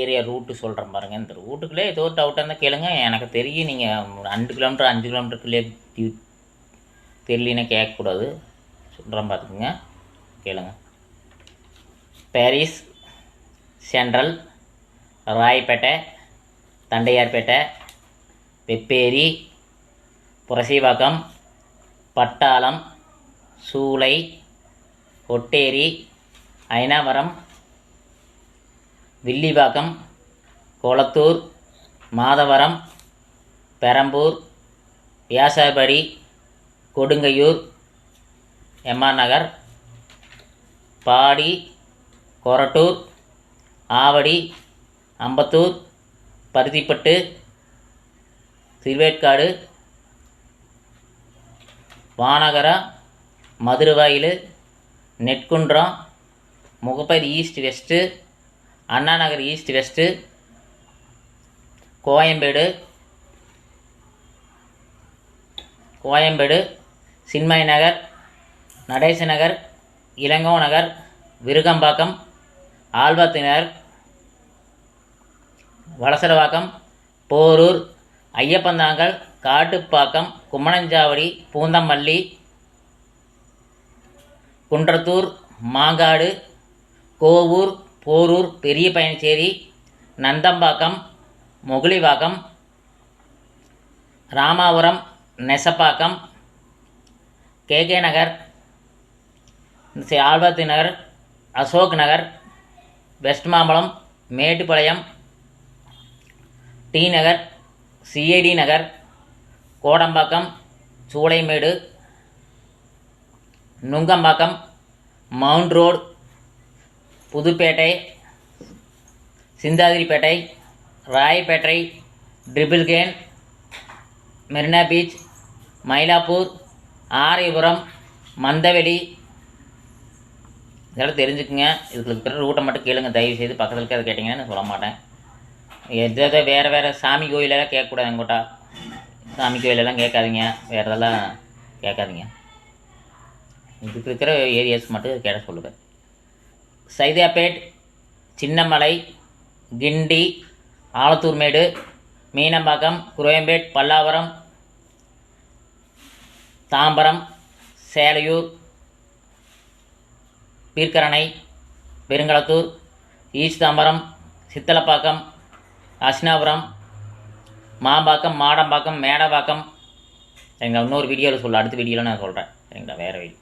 Area route சொல்கிறேன் பாருங்கள். இந்த ரூட்டுக்குள்ளே ஏதோ ஒரு டவுட்டாக இருந்தால் கேளுங்க. எனக்கு தெரியும் நீங்கள் 2 கிலோமீட்டர் 5 கிலோமீட்டருக்குள்ளே தெரியலன்னா கேட்கக்கூடாது. சொல்கிறேன் பார்த்துக்குங்க, கேளுங்க. பாரிஸ் சென்ட்ரல், ராயப்பேட்டை, தண்டையார்பேட்டை, வெப்பேரி, புரசைவாக்கம், பட்டாளம், சூளை, ஒட்டேரி, ஐனாவரம், வில்லிவாக்கம், கொளத்தூர், மாதவரம், பெரம்பூர், வியாசார்பாடி, கொடுங்கையூர், எம்ஆர் நகர், பாடி, Korattur, Avadi, Ambattur, Paruthipattu, Thiruverkadu, வானகரா, Maduravoyal, Nerkundram, Mogappair east west, Anna Nagar east west, Koyambedu, சின்மய நகர், நடேச நகர், இளங்கோ நகர், விருகம்பாக்கம், ஆழ்வார்த்தி நகர், Valasaravakkam, Porur, Iyyappanthangal, Kattupakkam, கும்மணஞ்சாவடி, Poonamallee, Kundrathur, Mangadu, Kovur, Porur, Periya Payanacheri, Nandambakkam, Mugalivakkam, Ramapuram, Nesapakkam, KK Nagar, Alwarthi Nagar, Ashok Nagar, West Mambalam, Mettupalayam, T Nagar, CIT Nagar, Kodambakkam, Choolaimedu, Nungambakkam, Mount Road, Pudupet, Chintadripet, Royapettah, Triplicane, Marina Beach, Mylapore, Aryapuram, Mandaveli. இதெல்லாம் தெரிஞ்சுக்குங்க. இதுக்கு பிறகு ரூட்டை மட்டும் கேளுங்க தயவு செய்து. பக்கத்தில் இருக்க அதை கேட்டிங்கன்னா நான் சொல்ல மாட்டேன். எதாவது வேறு சாமி கோயிலெல்லாம் கேட்கக்கூடாது. எங்கூட்டா சாமி கோயிலெல்லாம் கேட்காதீங்க, வேறு இதெல்லாம் கேட்காதீங்க. இதுக்கு இருக்கிற ஏரியாஸ் மட்டும் கேட்ட சொல்லுவேன். சைதாப்பேட், சின்னமலை, கிண்டி, ஆலத்தூர்மேடு, மீனம்பாக்கம், குரோயம்பேட், பல்லாவரம், தாம்பரம், சேலையூர், பீர்க்கரணை, பெருங்களத்தூர், ஈஸ்ட் தாம்பரம், சித்தலப்பாக்கம், அஸ்னாபுரம், மாம்பாக்கம், மாடம்பாக்கம், மேடவாக்கம். சரிங்களா, இன்னொரு வீடியோவில் அடுத்த வீடியோவில் நான் சொல்கிறேன். சரிங்களா, வேறு வீடியோ.